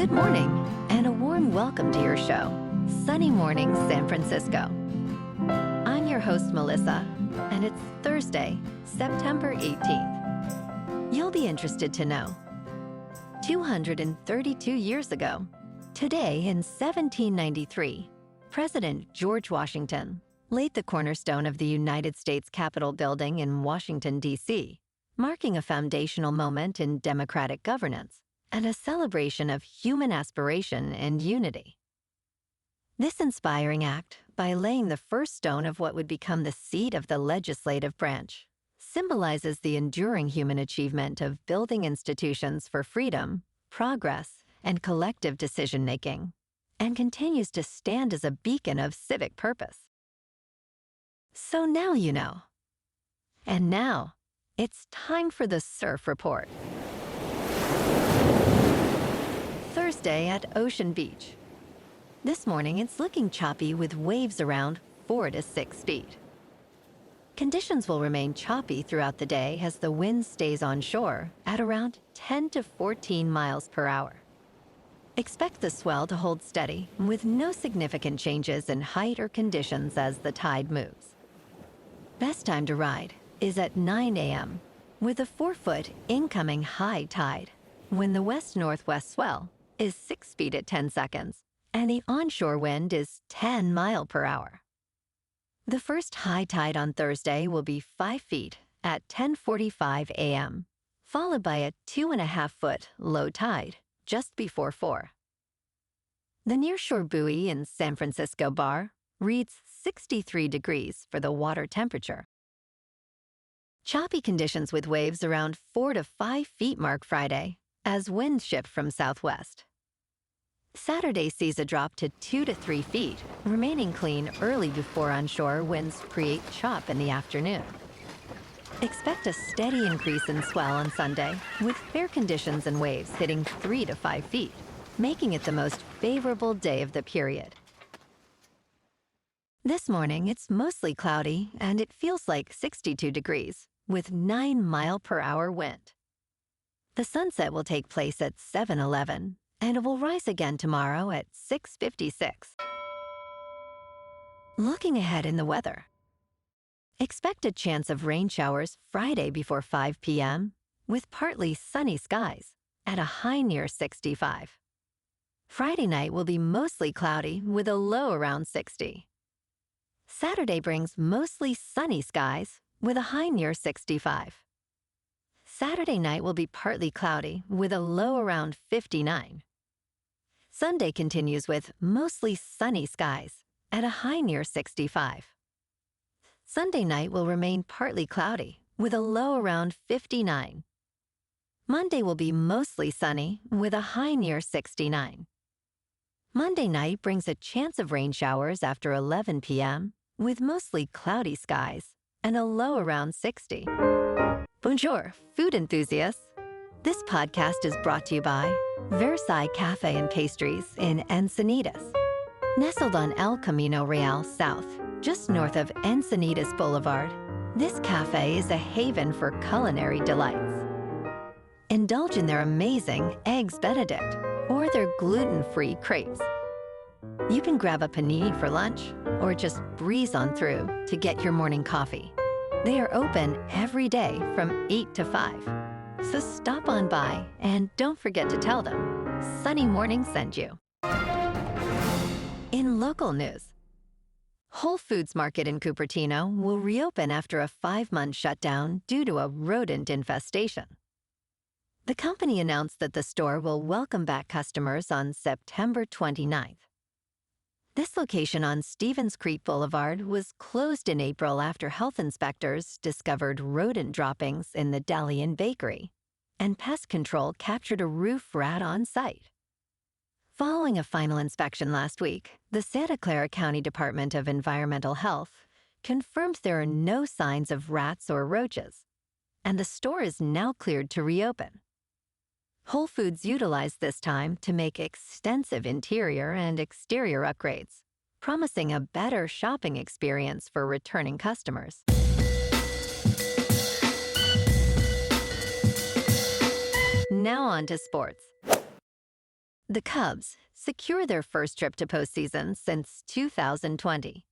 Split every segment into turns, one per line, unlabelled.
Good morning, and a warm welcome to your show, Sunny Morning San Francisco. I'm your host, Melissa, and it's Thursday, September 18th. You'll be interested to know, 232 years ago, today in 1793, President George Washington laid the cornerstone of the United States Capitol building in Washington, D.C., marking a foundational moment in democratic governance and a celebration of human aspiration and unity. This inspiring act, by laying the first stone of what would become the seat of the legislative branch, symbolizes the enduring human achievement of building institutions for freedom, progress, and collective decision-making, and continues to stand as a beacon of civic purpose. So now you know. And now, it's time for the Surf Report. Thursday at Ocean Beach. This morning, it's looking choppy with waves around 4 to 6 feet. Conditions will remain choppy throughout the day as the wind stays on shore at around 10 to 14 miles per hour. Expect the swell to hold steady with no significant changes in height or conditions as the tide moves. Best time to ride is at 9 a.m. with a 4-foot incoming high tide when the west-northwest swell is 6 feet at 10 seconds and the onshore wind is 10 miles per hour. The first high tide on Thursday will be 5 feet at 10:45 a.m., followed by a 2.5-foot low tide just before 4. The nearshore buoy in San Francisco Bar reads 63 degrees for the water temperature. Choppy conditions with waves around 4 to 5 feet mark Friday as winds shift from southwest. Saturday sees a drop to 2 to 3 feet, remaining clean early before onshore winds create chop in the afternoon. Expect a steady increase in swell on Sunday, with fair conditions and waves hitting 3 to 5 feet, making it the most favorable day of the period. This morning, it's mostly cloudy, and it feels like 62 degrees, with 9 mile per hour wind. The sunset will take place at 7:11, and it will rise again tomorrow at 6:56. Looking ahead in the weather. Expect a chance of rain showers Friday before 5 p.m., with partly sunny skies at a high near 65. Friday night will be mostly cloudy with a low around 60. Saturday brings mostly sunny skies with a high near 65. Saturday night will be partly cloudy with a low around 59. Sunday continues with mostly sunny skies at a high near 65. Sunday night will remain partly cloudy with a low around 59. Monday will be mostly sunny with a high near 69. Monday night brings a chance of rain showers after 11 p.m. with mostly cloudy skies and a low around 60. Bonjour, food enthusiasts. This podcast is brought to you by Versailles Cafe and Pastries in Encinitas. Nestled on El Camino Real South, just north of Encinitas Boulevard, this cafe is a haven for culinary delights. Indulge in their amazing Eggs Benedict or their gluten-free crepes. You can grab a panini for lunch or just breeze on through to get your morning coffee. They are open every day from 8 to 5. So stop on by and don't forget to tell them Sunny Morning sent you. In local news, Whole Foods Market in Cupertino will reopen after a 5-month shutdown due to a rodent infestation. The company announced that the store will welcome back customers on September 29th. This location on Stevens Creek Boulevard was closed in April after health inspectors discovered rodent droppings in the deli and bakery, and pest control captured a roof rat on site. Following a final inspection last week, the Santa Clara County Department of Environmental Health confirmed there are no signs of rats or roaches, and the store is now cleared to reopen. Whole Foods utilized this time to make extensive interior and exterior upgrades, promising a better shopping experience for returning customers. Now on to sports. The Cubs secure their first trip to postseason since 2020.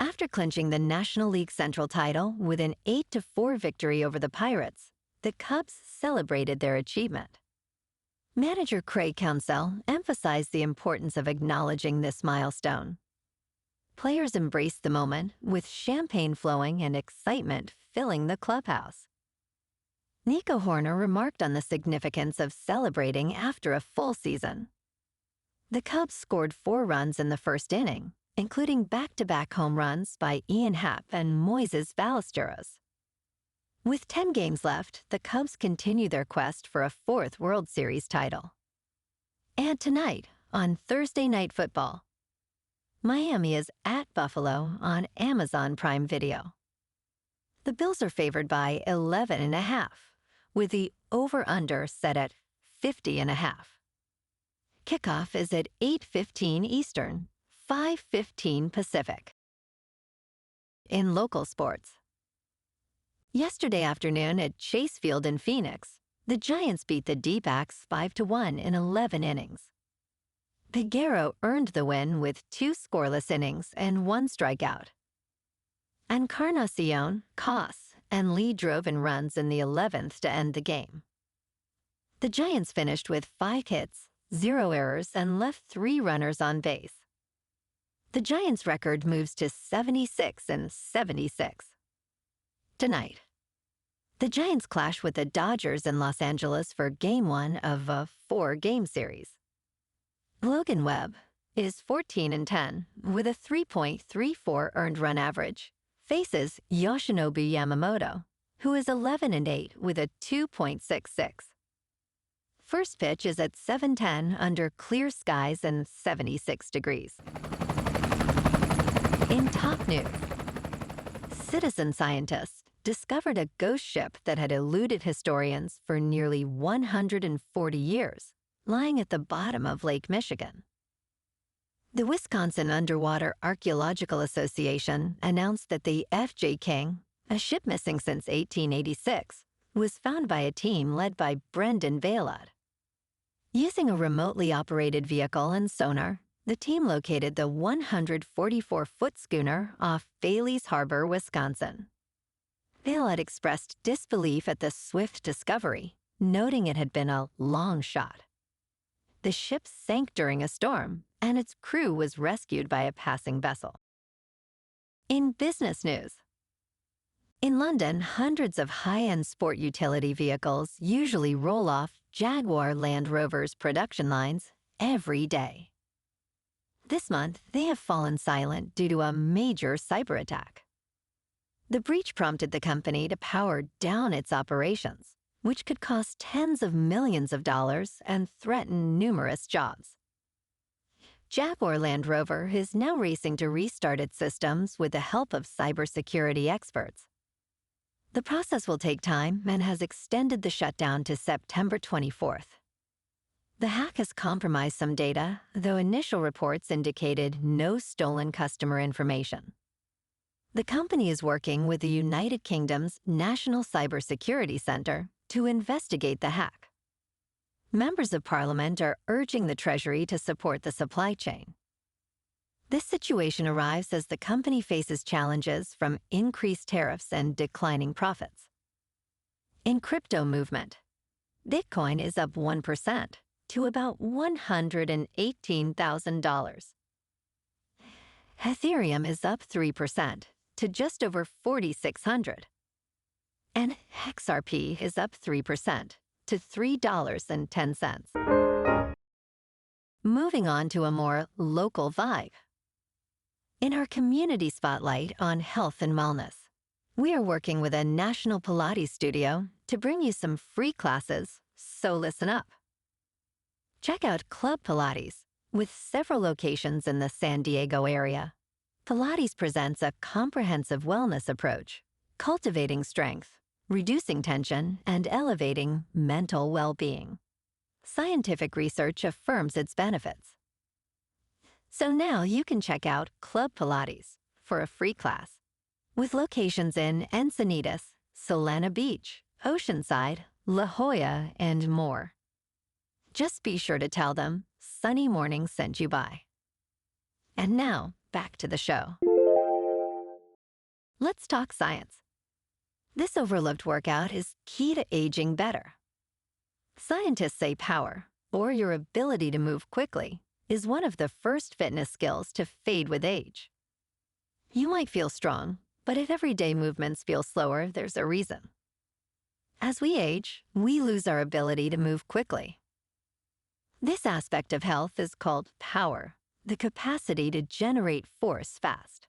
After clinching the National League Central title with an 8-4 victory over the Pirates, the Cubs celebrated their achievement. Manager Craig Counsell emphasized the importance of acknowledging this milestone. Players embraced the moment with champagne flowing and excitement filling the clubhouse. Nico Horner remarked on the significance of celebrating after a full season. The Cubs scored 4 runs in the first inning, including back-to-back home runs by Ian Happ and Moises Ballesteros. With 10 games left, the Cubs continue their quest for a 4th World Series title. And tonight, on Thursday Night Football, Miami is at Buffalo on Amazon Prime Video. The Bills are favored by 11.5, with the over-under set at 50.5. Kickoff is at 8:15 Eastern, 5:15 Pacific. In local sports, yesterday afternoon at Chase Field in Phoenix, the Giants beat the D-backs 5-1 in 11 innings. Peguero earned the win with 2 scoreless innings and 1 strikeout. Encarnacion, Koss, and Lee drove in runs in the 11th to end the game. The Giants finished with 5 hits, 0 errors, and left 3 runners on base. The Giants' record moves to 76-76. Tonight, the Giants clash with the Dodgers in Los Angeles for Game 1 of a 4-game series. Logan Webb is 14-10 with a 3.34 earned run average, faces Yoshinobu Yamamoto, who is 11-8 with a 2.66. First pitch is at 7:10 under clear skies and 76 degrees. In top news, citizen scientists discovered a ghost ship that had eluded historians for nearly 140 years, lying at the bottom of Lake Michigan. The Wisconsin Underwater Archaeological Association announced that the F.J. King, a ship missing since 1886, was found by a team led by Brendan Vailad. Using a remotely operated vehicle and sonar, the team located the 144-foot schooner off Bailey's Harbor, Wisconsin. Vailad expressed disbelief at the swift discovery, noting it had been a long shot. The ship sank during a storm, and its crew was rescued by a passing vessel. In business news, in London, hundreds of high-end sport utility vehicles usually roll off Jaguar Land Rover's production lines every day. This month, they have fallen silent due to a major cyberattack. The breach prompted the company to power down its operations, which could cost tens of millions of dollars and threaten numerous jobs. Jaguar Land Rover is now racing to restart its systems with the help of cybersecurity experts. The process will take time and has extended the shutdown to September 24th. The hack has compromised some data, though initial reports indicated no stolen customer information. The company is working with the United Kingdom's National Cybersecurity Center to investigate the hack. Members of Parliament are urging the Treasury to support the supply chain. This situation arrives as the company faces challenges from increased tariffs and declining profits. In crypto movement, Bitcoin is up 1% to about $118,000. Ethereum is up 3% to just over 4,600. And XRP is up 3% to $3.10. Moving on to a more local vibe. In our community spotlight on health and wellness, we are working with a national Pilates studio to bring you some free classes, so listen up. Check out Club Pilates, with several locations in the San Diego area. Pilates presents a comprehensive wellness approach, cultivating strength, reducing tension, and elevating mental well-being. Scientific research affirms its benefits. So now you can check out Club Pilates for a free class, with locations in Encinitas, Solana Beach, Oceanside, La Jolla, and more. Just be sure to tell them Sunny Morning sent you by. And now, back to the show. Let's talk science. This overlooked workout is key to aging better. Scientists say power, or your ability to move quickly, is one of the first fitness skills to fade with age. You might feel strong, but if everyday movements feel slower, there's a reason. As we age, we lose our ability to move quickly. This aspect of health is called power, the capacity to generate force fast.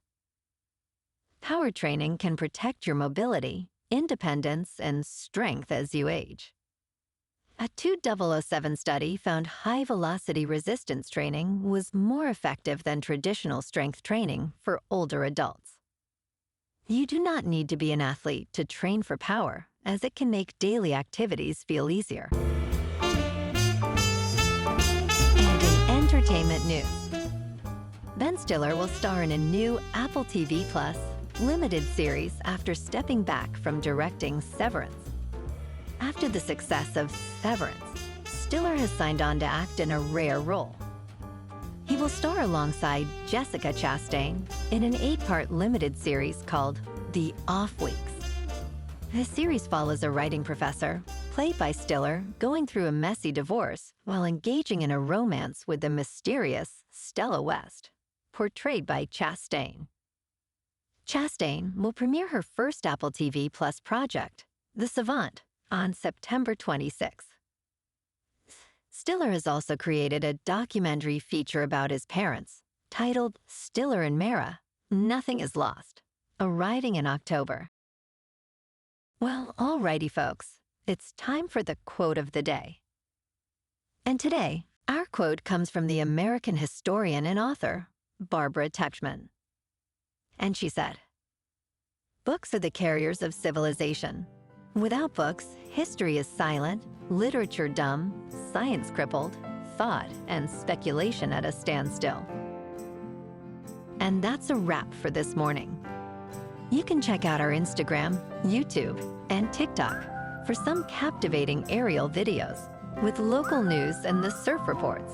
Power training can protect your mobility, independence, and strength as you age. A 2007 study found high-velocity resistance training was more effective than traditional strength training for older adults. You do not need to be an athlete to train for power, as it can make daily activities feel easier. And in entertainment news, Ben Stiller will star in a new Apple TV Plus limited series after stepping back from directing Severance. After the success of Severance, Stiller has signed on to act in a rare role. He will star alongside Jessica Chastain in an 8-part limited series called The Off Weeks. The series follows a writing professor, played by Stiller, going through a messy divorce while engaging in a romance with the mysterious Stella West, portrayed by Chastain. Chastain will premiere her first Apple TV Plus project, The Savant, on September 26th. Stiller has also created a documentary feature about his parents, titled Stiller and Mara, Nothing is Lost, arriving in October. Well, alrighty folks, it's time for the quote of the day. And today, our quote comes from the American historian and author, Barbara Tuchman. And she said, "Books are the carriers of civilization. Without books, history is silent, literature dumb, science crippled, thought and speculation at a standstill." And that's a wrap for this morning. You can check out our Instagram, YouTube, and TikTok for some captivating aerial videos with local news and the surf reports.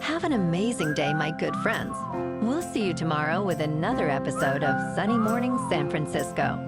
Have an amazing day, my good friends. We'll see you tomorrow with another episode of Sunny Morning San Francisco.